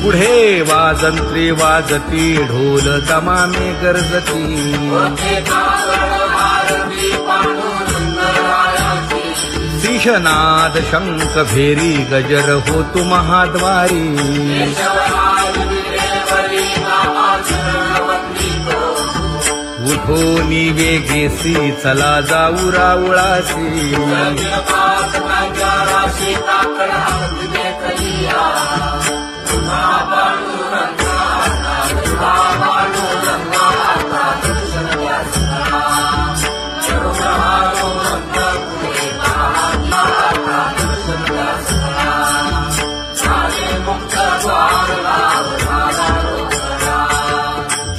पुढे वाजंत्री वाजती ढोल दमामे गर्जती शिशनाद शंख भेरी गजर होतु महाद्वारी उठो वेगेसी चला जाऊ राऊळासी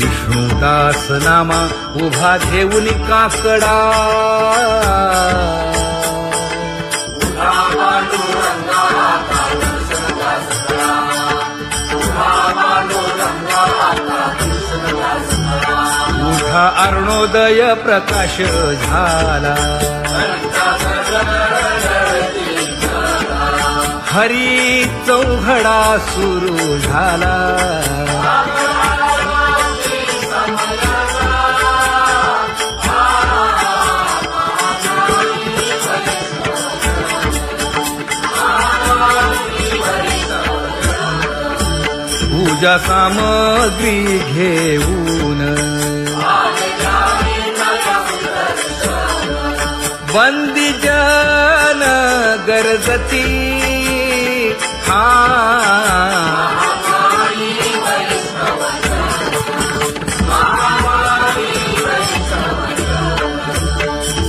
विष्णुदास नामा उभा घेऊन काकडा उठा अरुणोदय प्रकाश झाला हरी चौघडा सुरू झाला पूजा सामग्री घेऊन वंदी जन गरजती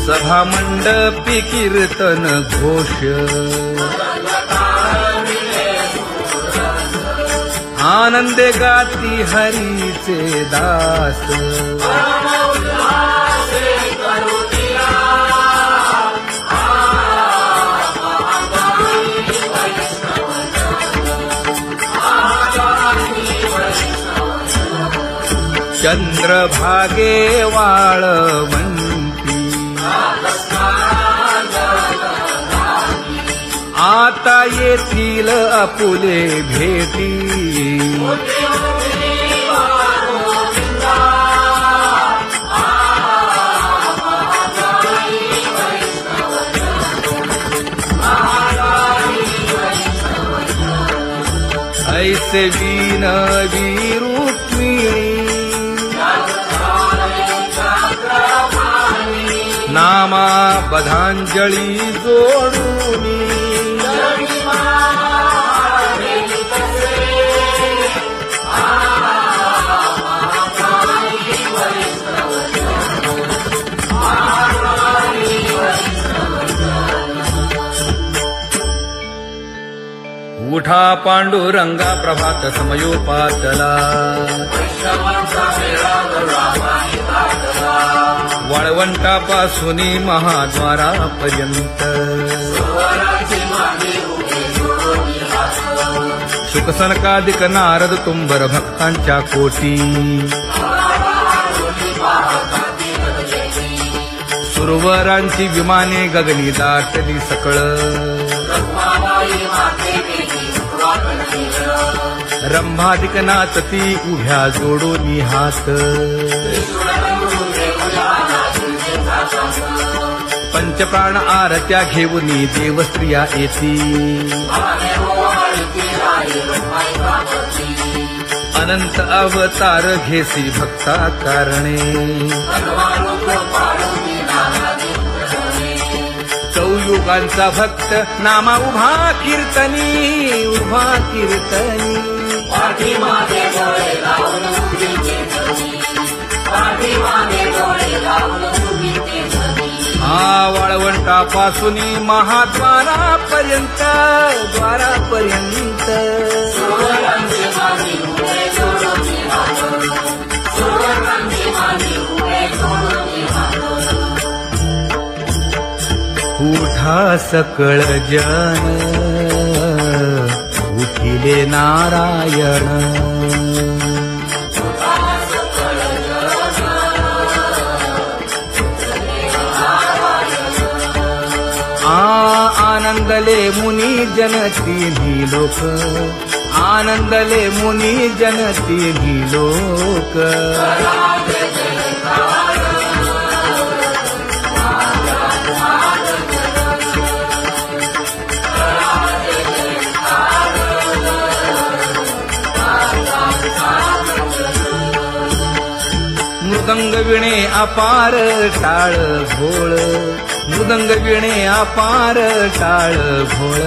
सभा मंडपी कीर्तन घोष आनंदे गाती हरीचे दास चंद्रभागे वाळवंती आता येथील आपुले भेटी ऐसे विनवी रुक्मिणी नामा बधांजळी जोडूनी उठा पांडुरंगा प्रभात समयोपातला वाळवंटापासून महाद्वारापर्यंत शुकसनकादिक नारद तुंबर भक्तांच्या कोटी सुरवरांची विमाने गगनी दाटली सकळ रंभादिक नाचती उभ्या जोडोनी हात पंचप्राण आरत्या घेऊनी देवस्त्रिया येती अनंत अवतार घेसी भक्ता कारणे चौयुगांचा भक्त नामा उभा कीर्तनी वाळवंटापासून महाद्वारापर्यंत उठा सकळ जन उठिले नारायण आनंदले मुनी जन तिन्ही लोक आनंदले मुनी जनती लोक मृदंग विणे अपार टाळ भोळ मृदंग विणे अपार टाळ भोळ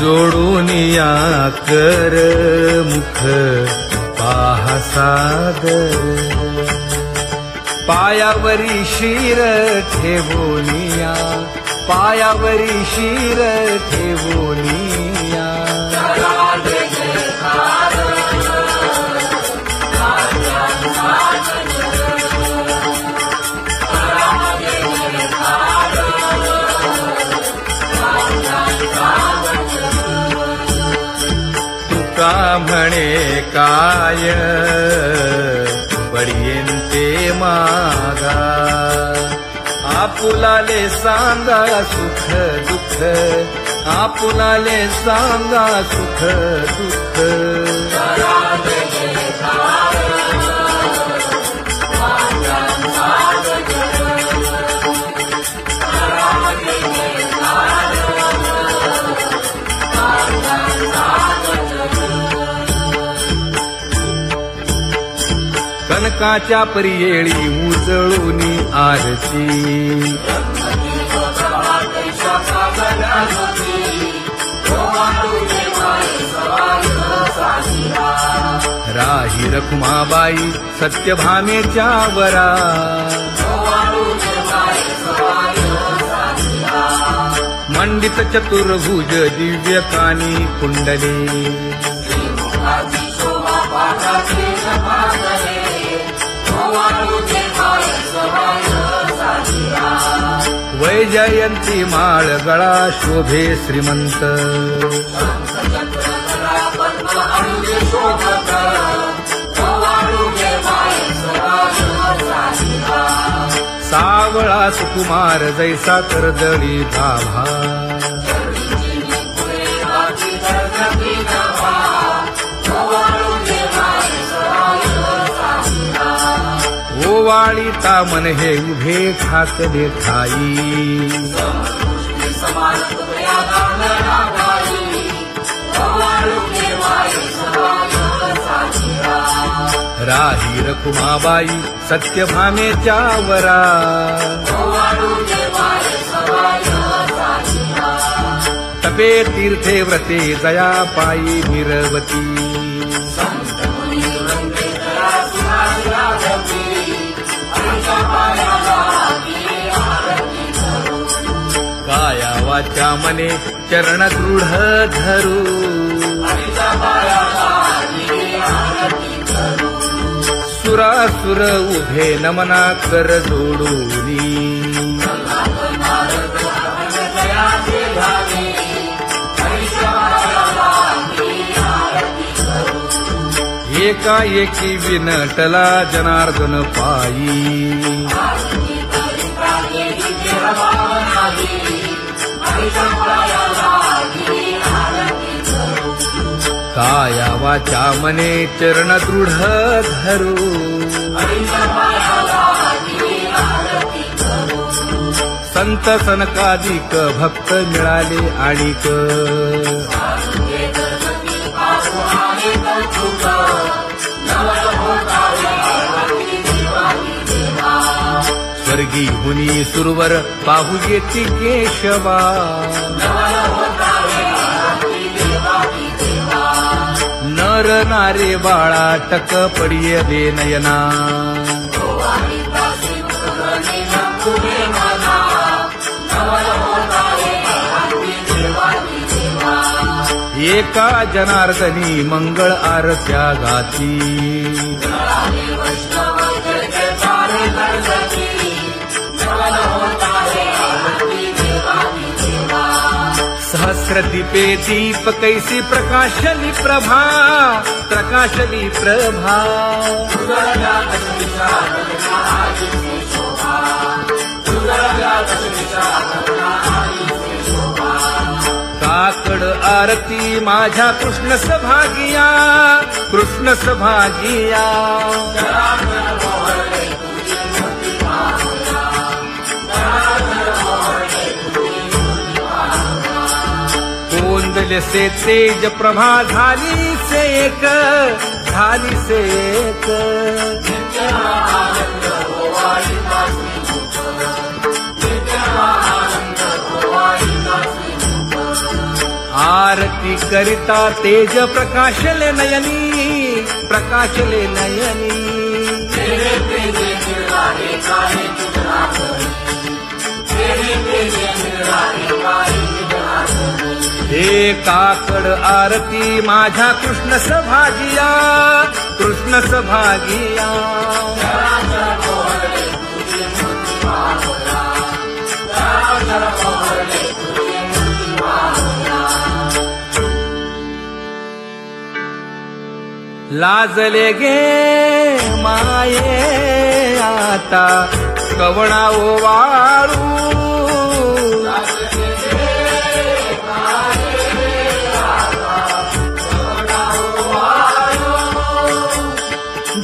जोडून या कर मुख पाहा सादर पायावरी शिर ठेवोनिया पायावरी शिर ठेवोनिया तुका म्हणे काय बडियेंते मागा आपुलाले सांगा सुख दुःख आपुलाले सांगा सुख दुःख कनकाच्या परियेळी उजळूनी आरती राही रखुमाबाई सत्यभामेच्या वरा मंडित चतुर्भुज दिव्यकानी कुंडले वैजयंती माळ गळा शोभे श्रीमंत सावळा सुकुमार जैसा कर्दळी भाभा ओवाळी तामन हे उभे ठाकले ठाई राही रखुमाबाई सत्यभामेच्या वरा तपे तीर्थे व्रते जया पायी निरवती काया वाचा मने चरण दृढ धरू सुरासुर उभे नमना कर जोडूनी एकाएकी विनटला जनार्दन पायी काया वाचा मने चरण दृढ धरू संत सनकादिक भक्त मिळाले आणिक स्वर्गी हुनी सुरवर पाहू येती केशवा नर नारे बाळा टक पडिये दे नयना एका जनार्दनी मंगळ आरत्या गाती सहस्रदीपे दीप कैसी प्रकाशली प्रभा, प्रकाशली प्रभा. काकड आरती माझ्या कृष्ण सभागिया, कृष्ण सभागिया. कोंदले से तेज प्रभा झाली से एक, झाली से एक. आरती करिता तेज प्रकाशले नयनी, प्रकाशले नयनी. हे काकड आरती माझ्या कृष्ण सभागिया, कृष्ण सभागिया. लाजले गे माये आता कवणा ओवाळू.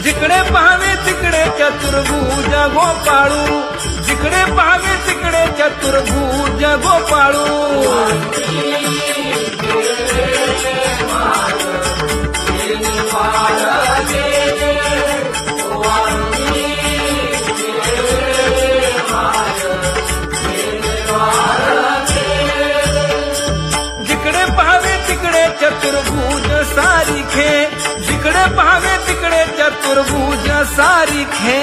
जिकडे पाहावे तिकडे चतुर्भुज गोपाळू, जिकडे पाहावे तिकडे चतुर्भुज गोपाळू. जिकडे पाहावे तिकडे चतुर्भुज सारिखे, जिकडे पाहावे तिकडे चतुर्भुज सारिखे.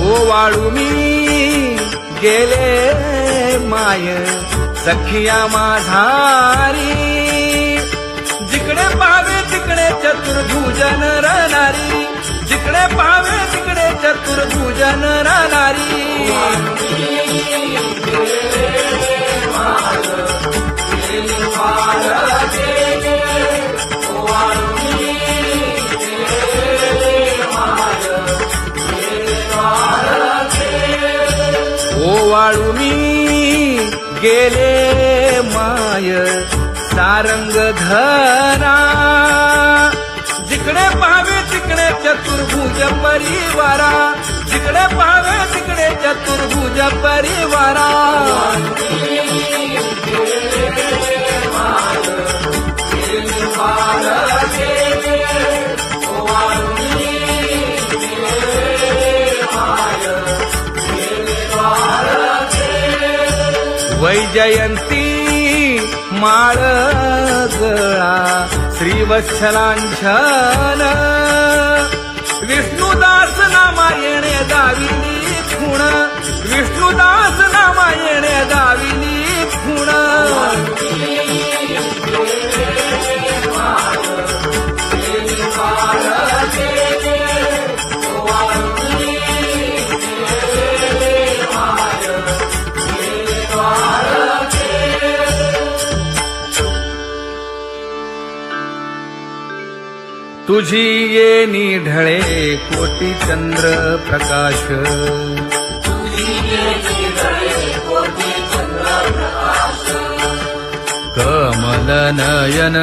ओवाळू मी गेले माय सखिया माझारी. जिकडे पाहावे तिकडे चतुर्भुज नरनारी, जिकडे पाहावे तिकडे चतुर्भुज नरनारी. ओवाळू मी गेले माय सारंग धरा. जिकडे पाहावे तिकडे चतुर्भुज परिवारा, जिकडे पाहावे तिकडे चतुर्भुज परिवारा. वैजयंती माळ गळा श्रीवत्सलांछन. विष्णुदास नामायणे दाविनी खूण, विष्णुदास नामायणे दाविनी खूण. तुझी येणी ढळे कोटी चंद्र प्रकाश. कमल नयन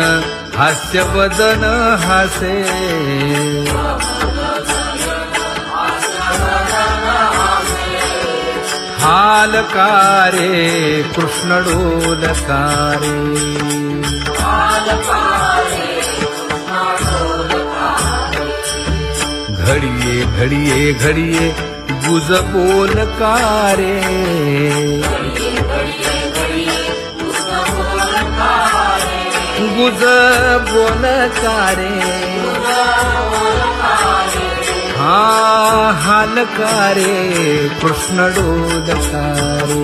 हास्य वदन हासे. हालकारे कृष्ण डोलकारे. घडिये घडिये घडिये गुज बोलकारे. गुज बोलकारे. हा हालकारे कृष्ण डोलकारे.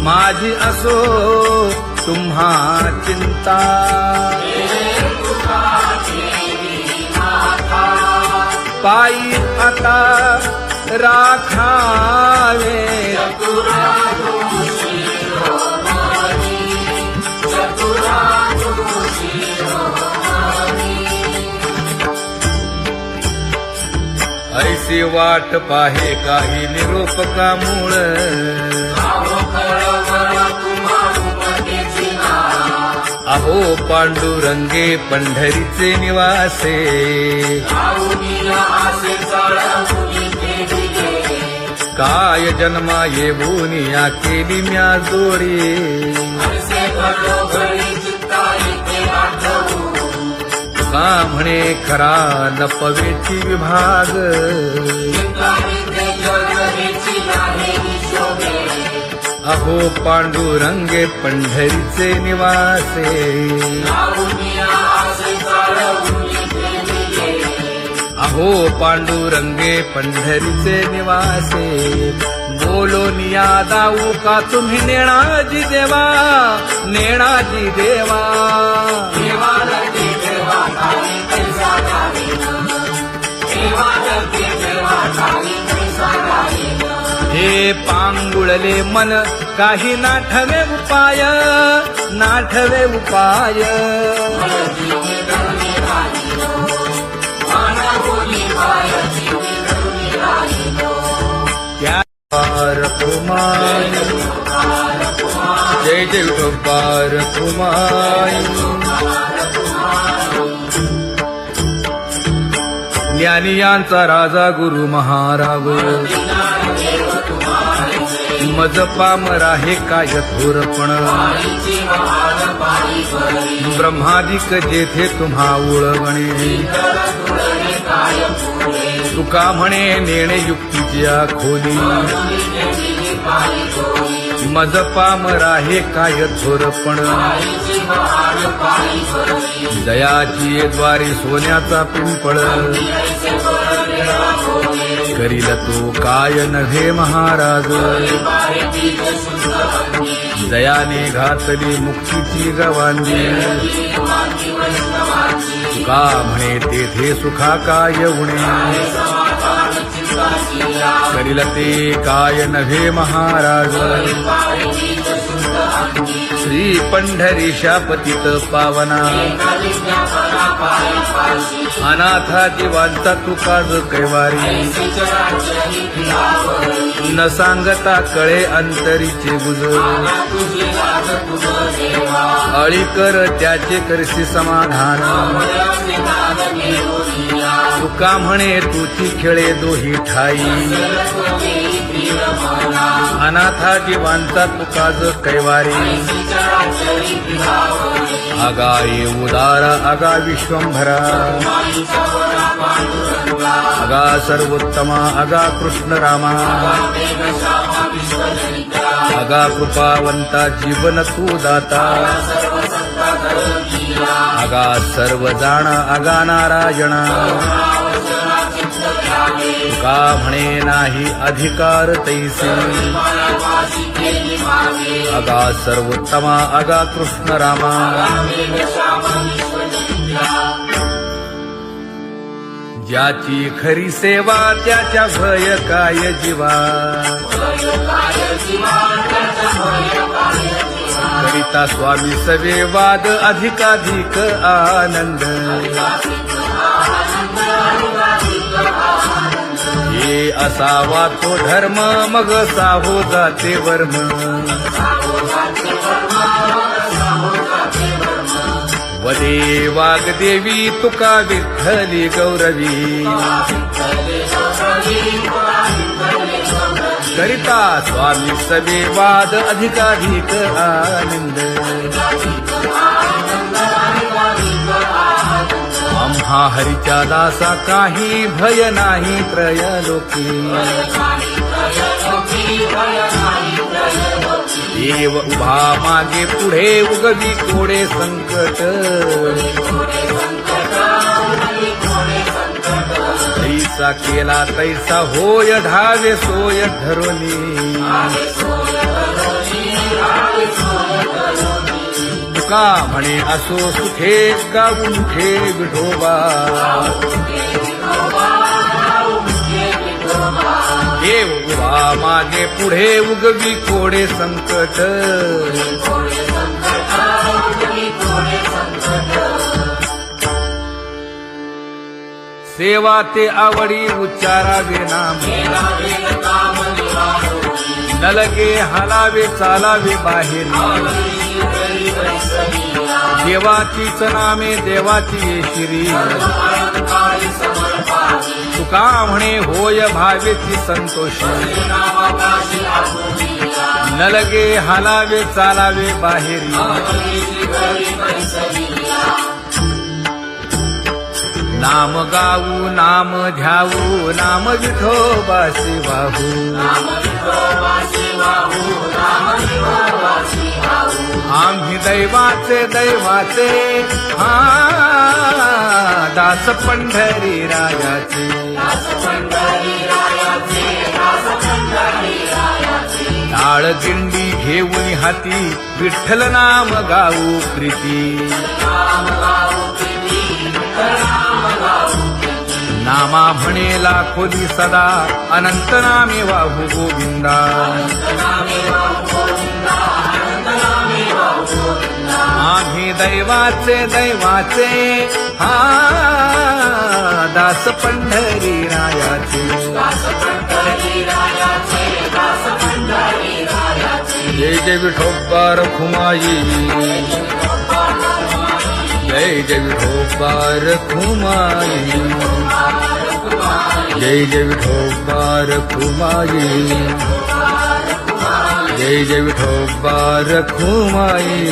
माझी असो तुम्हा चिंता. पायी आता राखावे ऐसी वाट पाहे काही निरोप का मूळ. अहो पांडुरंगे पंढरीचे निवासे. काय जन्मा येऊन या केली म्या जोडी. का म्हणे खरा लपवेची विभाग. अहो पांडुरंगे पंढरीचे निवासे. अहो पांडुरंगे पंढरीचे निवासे. बोलो निया दाऊ का तुम्ही नेणाजी देवा. नेणाजी देवा. हे पांगुळले मन काही नाठवे उपाय. नाठवे उपाय. त्या कुमार जय जय विठोबार कुमार. ज्ञानियांचा राजा गुरु महाराज. मज पामरा हे काय थोरपण. ब्रह्मादिक जेथे तुम्हा उळवणे. तुका म्हणे नेणे युक्तीच्या खोली. मज पामरा हे काय थोरपण. दयाची द्वारी सोन्याचा पिंपळ. करील तो काय नव्हे महाराज. दयाने घातली मुक्तीची गवांदी. तुका म्हणे तेथे सुखा काय उणे. करील ते काय नव्हे महाराज. श्री पंढरीशा पतित पावना. अनाथा जीवांचा तुका ज कैवारी. न सांगता कळे अंतरीचे गुज. अळी कर त्याचे करशी समाधान. तुका म्हणे तुची खेळे दोही ठाई. अनाथा जीवांचा तुका ज कैवारी. आगा ये उदार आगा विश्वंभरा. आगा सर्वोत्तमा आगा कृष्ण रामा. आगा कृपावंता जीवन तू दाता. आगा सर्व जाणा आगा नारायणा. तुका म्हणे नाही अधिकार तैसे. आगा सर्वोत्तमा आगा कृष्ण रामा. ज्याची खरी सेवा त्याच्या भय काय जीवा. करिता स्वामी सवे वाद अधिकाधिक आनंद. हे असावा तो धर्म मग साहो जाते वर्म. वदे वाग्देवी तुका विठ्ठली गौरवी. करिता स्वामी सवे वाद अधिकाधिक आनंद. आम्हा हरीच्या दासा काही भय नाही त्रयलोकी. देव उभा मागे पुढे उगवी कोडे संकट. तैसा केला तैसा होय धावे सोय धरोनी. तुका म्हणे असो सुखे गाऊ मुखे विठोबा देव उभा मागे पुढे उगवी कोडे संकट सेवा ते आवडी उच्चारावे नाम न लगे हालावे चालावे बाहेर देवाचीच नामे देवाची येशिरी तुका म्हणे होय भावेची संतोषी न लगे हालावे चालावे बाहेरी नाम गाऊ नाम ध्याऊ नाम विठोबासी वाहू आम्ही दैवाचे दैवाचे हा दास पंढरी रायाचे टाळ दिंडी घेऊन हाती विठ्ठल नाम गाऊ प्रीती नामा म्हणे लाखोली सदा अनंत नामे वाहू गोविंदा आम्ही दैवाचे दैवाचे हा दास पंढरी रायाचे जय जय विठोबा रखुमाई जय जय विठोबा रखुमाई जय जय विठोबा रखुमाई जय जय विठोबा रखुमाई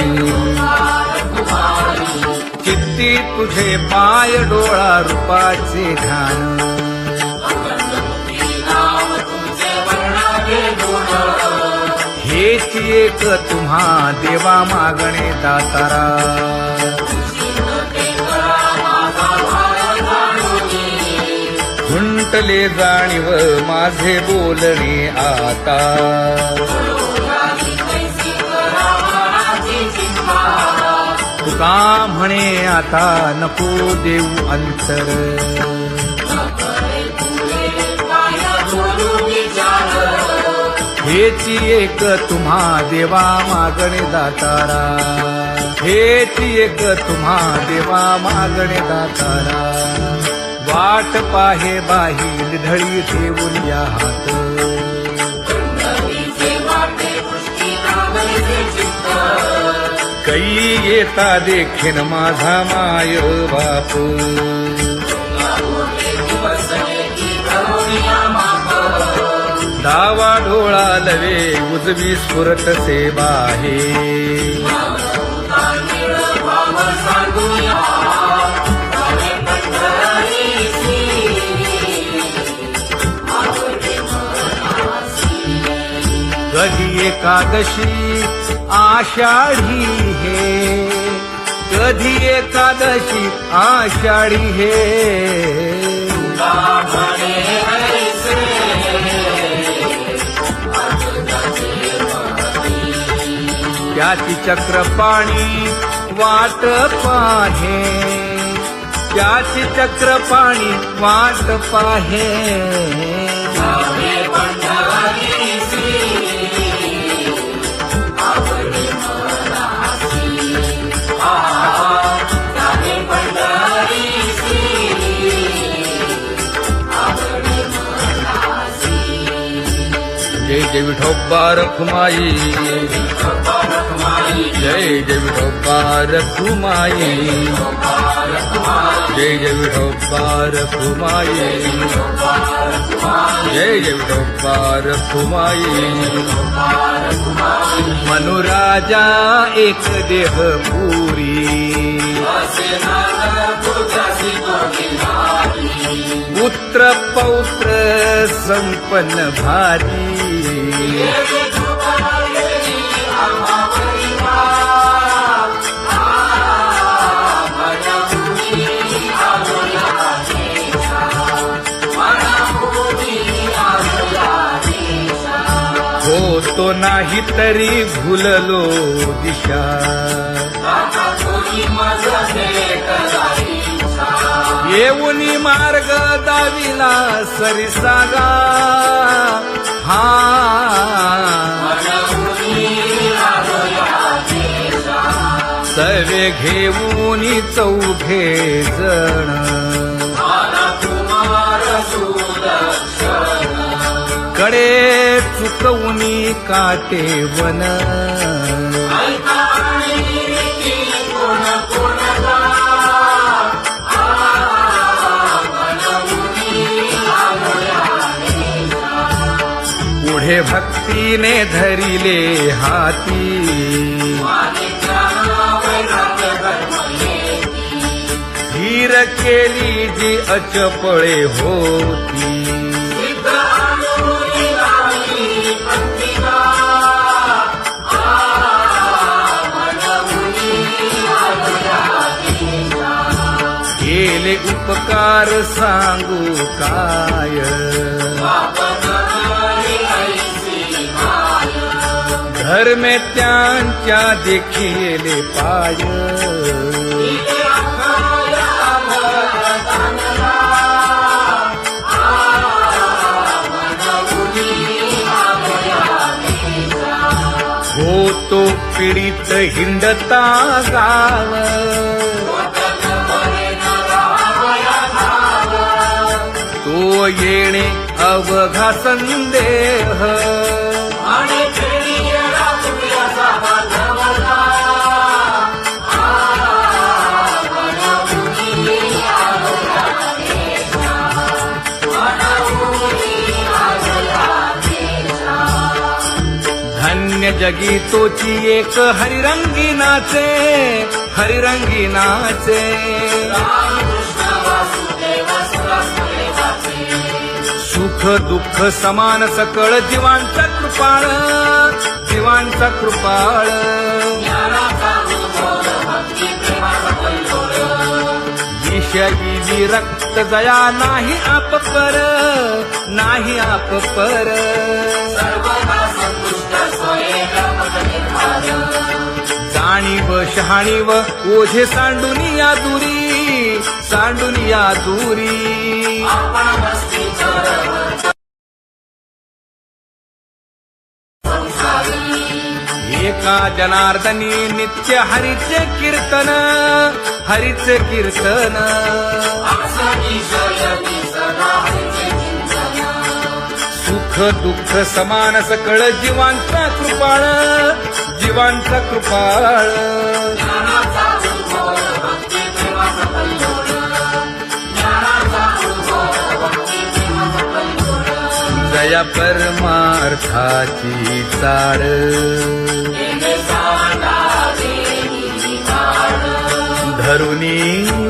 चित्ती तुझे पाय डोळा रूपाचे ध्यान हेच एक तुम्हा देवा मागणे दातारा खुंटले जाणीव माझे बोलणे आता तुका म्हणे आता नको देऊ अंतर हेची एक तुम्हा देवा मागणे दातारा हेची एक तुम्हा देवा मागणे दातारा वाट पाहे बाही ढळी ठेवून या हात कै येता देखीन माझा माय बाप डावा डोळा लवे उजवी स्फुरत से बाहे कधी एकादशी आषाढी हे कधी एकादशी आषाढी हे त्याची चक्रपाणी वाट पाहे त्याची चक्रपाणी वाट पाहे जय जय विठोबा रखुमाई जय जय विठोबा रखुमाई जय जय विठोबा रखुमाई जय जय विठोबा रखुमाई मनुराजा एक देह पुरी पुत्र पौत्र संपन्न भारी हो तो नाही तरी भुललो दिशा येऊनी मार्ग दाविला सरिसागा हा सवे घेऊनी चौघे जण कडे चुकवूनी काटे वन पुढे भक्तीने धरिले हाती धीर केली जी अचपळे होती केले उपकार सांगू काय धर्मे त्यांच्या देखिले पाय होतो पीडित हिंडता गाव तो येणे अवघा संदेह धन्य जगी तोची एक हरिरंगी नाचे हरिरंगी नाचे सुख दुःख समान सकळ जीवांचा कृपाळ जीवांचा कृपाळ विषयी विरक्त जया नाही आप पर नाही आप पर जाणीव शहाणीव ओझे सांडुनिया दुरी सांडुनिया दुरी एका जनार्दनी नित्य हरीचे कीर्तन हरीचे कीर्तन सुख दुःख समान सकळ जीवांचा कृपाळ जीवांचा कृपाळ जया परमार्थाची चाळ धरुनी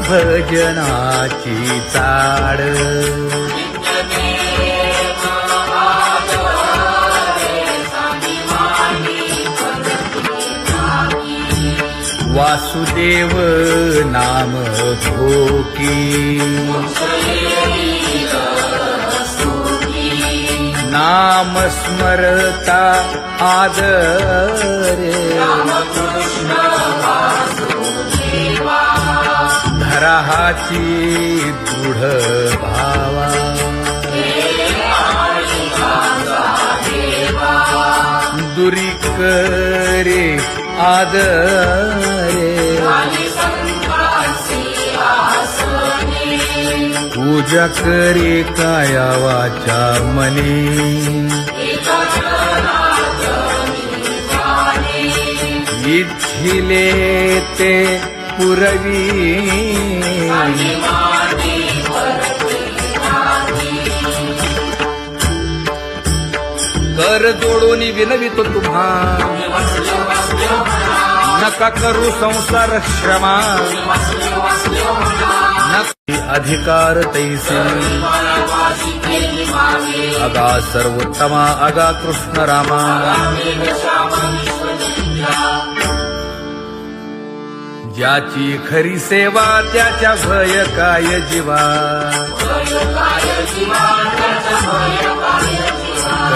भजनाची चाळ वासुदेव नाम भोकी नाम स्मरता आदरे धराहाची दृढ भावा दुरी करे आदरे पूजा करे काया वाचा मने इच्छिले ते पुरवी कर जोडून विनवितो तुम्हा नका करू संसार श्रमा अधिकार तैसे अगा सर्वोत्तमा अगा कृष्ण रामा ज्याची खरी सेवा त्याच्या भय काय जीवा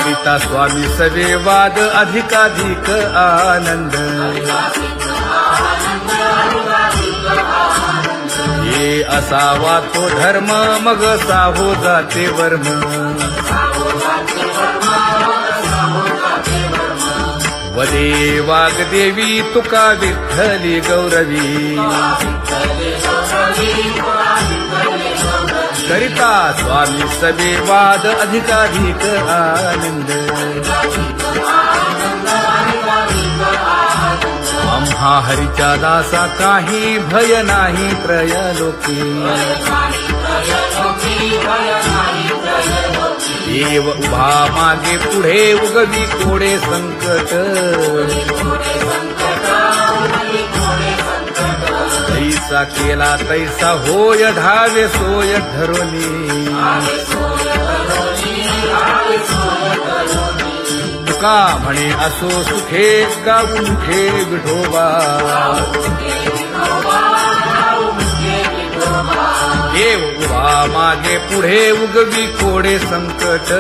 करिता स्वामी सवे वाद अधिकाधिक आनंद हे असावा तो धर्म मग साहो जाते वर्म वदे वाग्देवी तुका विठ्ठली गौरवी करिता स्वामी सवे वाद अधिकाधिक आनंद आम्हा हरीच्या दासा काही भय नाही त्रयलोकी देव उभा मागे पुढे उगवी कोडे संकट तैसा केला तैसा होय धावे सोय धरोनी तुका म्हणे असो सुखे गाऊ मुखे विठोबा देव उभा मागे पुढे उगवी कोडे संकट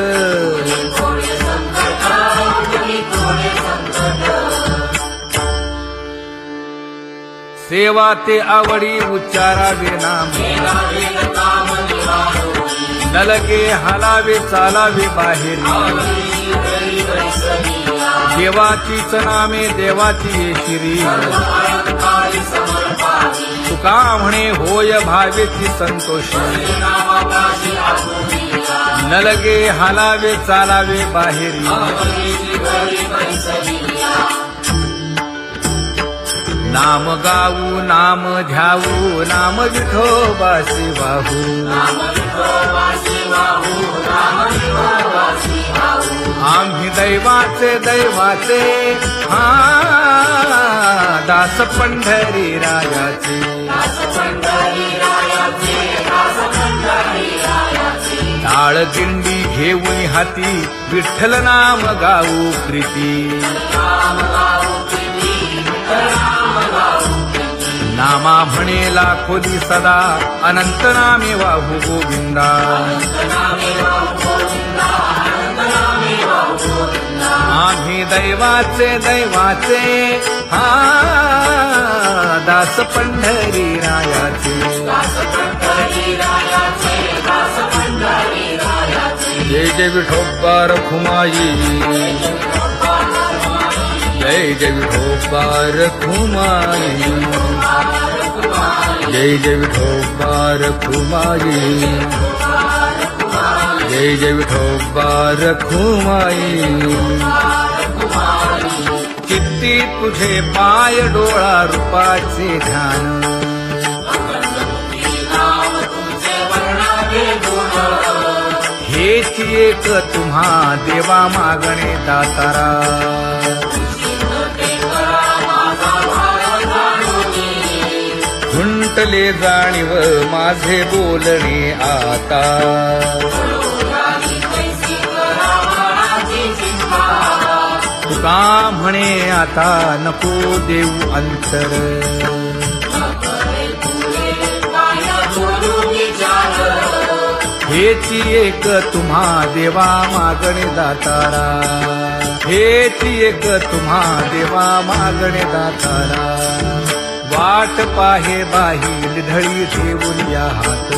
सेवा ते आवडी उच्चारावे नाम नलगे हालावे चालावे बाहेरी देवाचीच नामे देवाची येशिरी तुका म्हणे होय भावेची संतोषी नलगे हालावे चालावे बाहेरी नाम गाऊ नाम ध्याऊ नाम विठोबासी वाहू आम्ही दैवाचे दैवाचे हा दास पंढरी रायाचे टाळ दिंडी घेऊन हाती विठ्ठल नाम गाऊ प्रीती नामा म्हणे लाखोदी सदा अनंत नामे वाहू गोविंदा आम्ही दैवाचे दैवाचे हा दास पंढरी रायाचे जय जय विठोबा रखुमाई जय जय विठोबा रखुमाई जय जय विठोबा रखुमाई जय जय विठोबा रखुमाई किती तुझे पाय डोळा रूपाचे ध्यान हेच एक तुम्हा देवा मागणे दातारा खुंटले जाणीव माझे बोलणे आता तुका म्हणे आता नको देऊ अंतर हेची एक तुम्हा देवा मागणे दातारा हेची एक तुम्हा देवा मागणे दातारा वाट पाहे बाही ढळी ठेवून या हात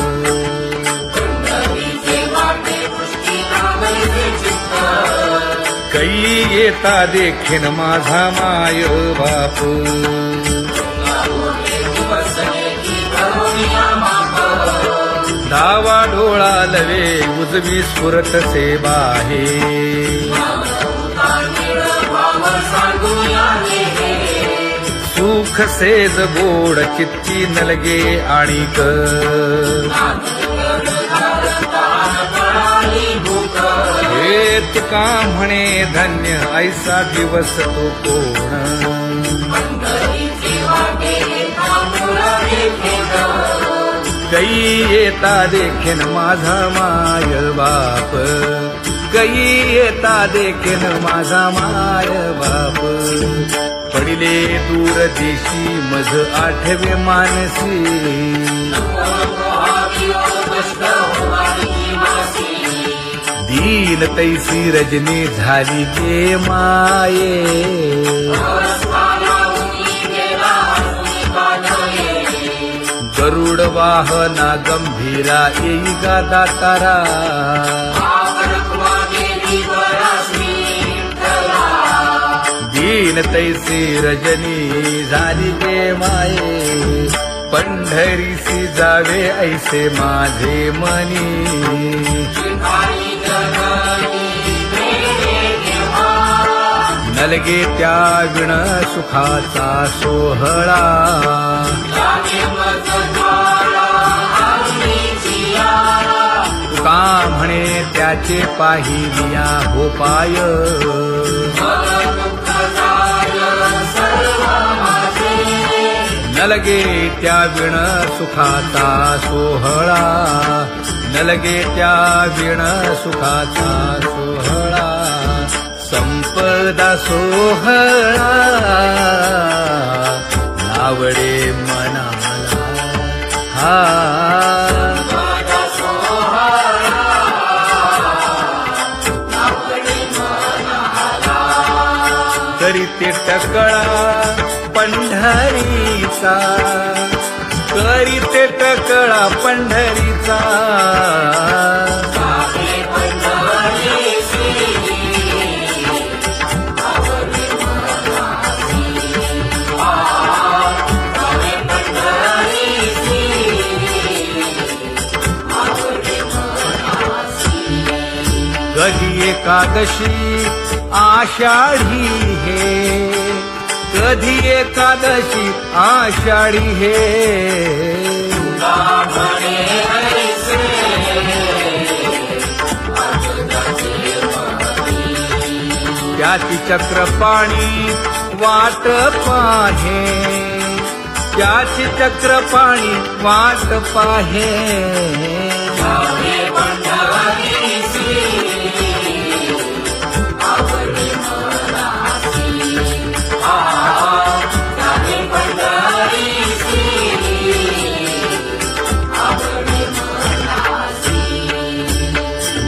कै येता देखीन माझा माय बाप डावा डोळा लवे उजवी स्फुरत से बाहे सुख सेज गोड चित्ती नलगे आणिक हे तुका म्हणे धन्य ऐसा दिवस तो कोण कै येता देखीन माझा माय बाप कै येता देखीन माझा माय बाप पडिले दूर देशी मज आठवे मानसी दीन तैसी रजनी झाली गे माये गरुड वाहना गंभीरा येई गा दातारा दीन तैसी रजनी झाली गे माये पंढरीसी जावे ऐसे माझे मनी नलगे त्या विण सुखाचा सोहळा तुका म्हणे त्याचे पाहिलिया हो पाय नलगे त्या विण सुखाचा सोहळा नलगे त्या विण सुखाचा सोहळा संपदा सोहळा नावडे मनाला हा करीते टकळा पंढरीचा करीते टकळा पंढरीचा कधी एकादशी आषाढी हे कधी एकादशी आषाढी हे त्याची चक्रपाणी वाट पाहे त्याची चक्रपाणी वाट पाहे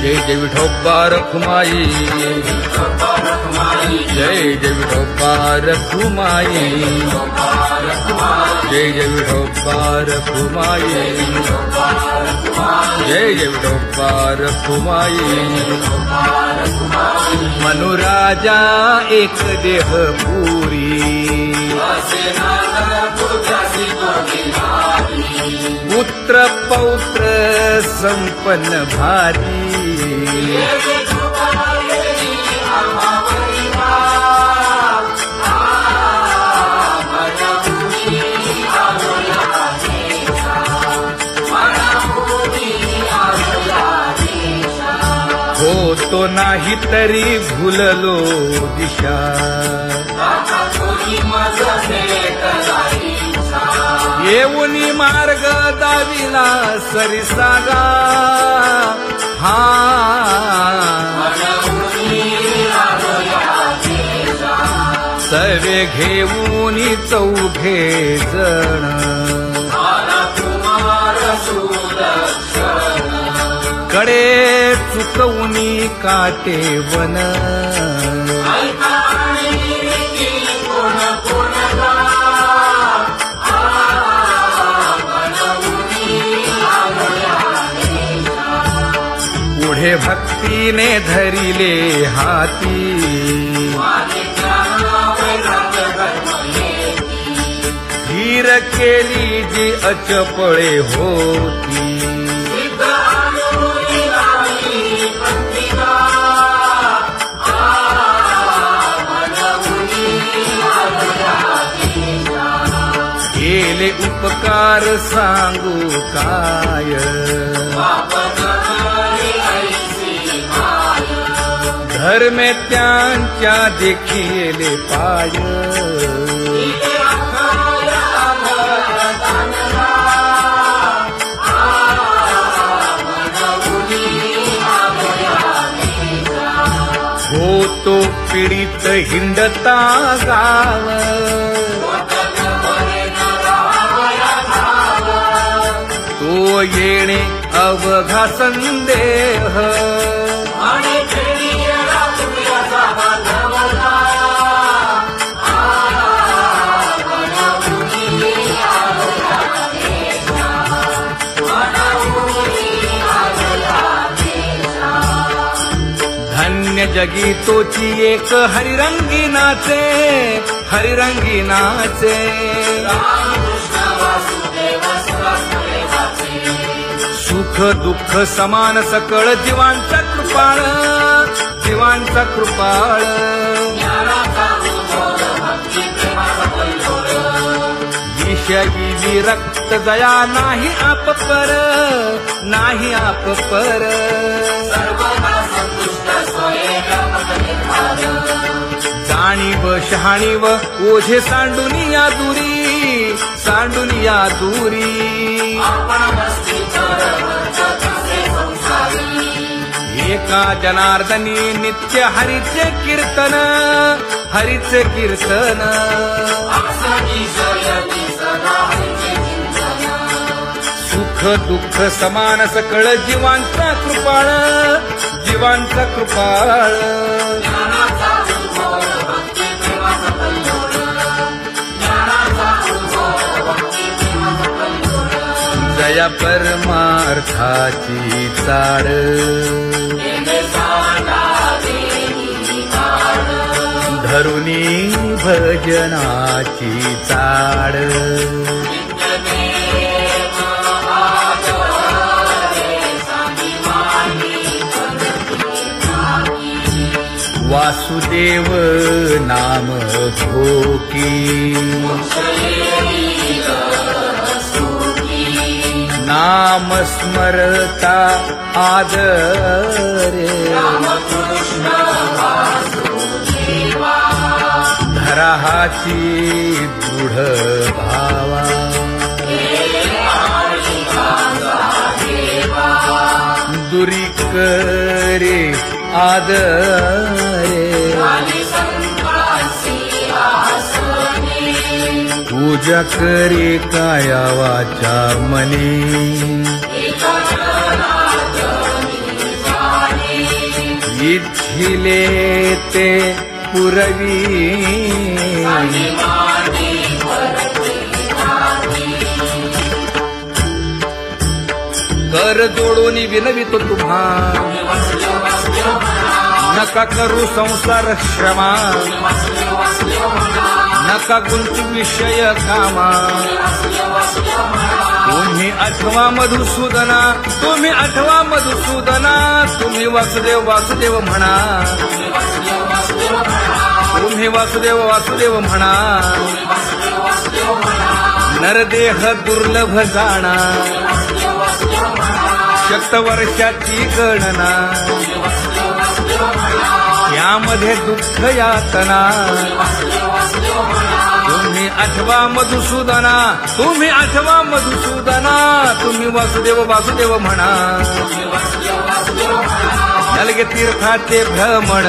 जय जय विठोबा रखुमाई जय जय विठोबा रखुमाई जय जय विठोबा रखुमाई जय जय विठोबा रखुमाई मनुराजा एक देह पुरी पुत्र पौत्र संपन्न भारी हो तो नाही तरी भुललो दिशा येऊनी मार्ग दाविला सरिसागा हा सर्वे घेऊनी चौघे जण कडे चुकवूनी काटे वन पुढे भक्तीने धरिले हाती धीर केली जी अचपळे होती केले उपकार सांगू काय धर्मे त्यांच्या देखिले पाय होतो पीडित हिंडता गाव तो येणे अवघा संदेह शून्य जगी तोची एक हरिरंगी नाचे, हरिरंगी नाचे. सुख दुःख समान सकळ जीवांचा कृपाळ, जीवांचा कृपाळ. विषयी विरक्त दया नाही आप पर, नाही आप पर. जाणीव शहाणीव ओझे सांडुनिया दुरी, सांडुनिया दुरी. एका जनार्दनी नित्य हरीचे कीर्तन, हरीचे कीर्तन. सुख दुःख समान सकळ जीवांचा कृपाळ, जीवांचा कृपाळ. जया परमार्थाची चाड, धरुनी भजनाची चाड. वासुदेव नाम घोकी, नाम स्मरता आदरे. धराहाची दृढ भावा, दुरी करे आदरे. पूजा करे काया वाचा मने, इच्छिले ते पुरवी. कर जोडून विनवितो तुम्हा, नका करू संसार श्रमा. नका गुंतू विषय कामा. तुम्ही आठवा मधुसूदना, तुम्ही आठवा मधुसूदना. तुम्ही वासुदेव वासुदेव म्हणा, तुम्ही वासुदेव वासुदेव म्हणा. नरदेह दुर्लभ जाणा, शतवर्षाची गणना. यामध्ये दुःख यातना. तुम्ही आठवा मधुसूदना, तुम्ही आठवा मधुसूदना. तुम्ही वासुदेव वासुदेव म्हणा. अलगे तीर्थाचे भ्रमण.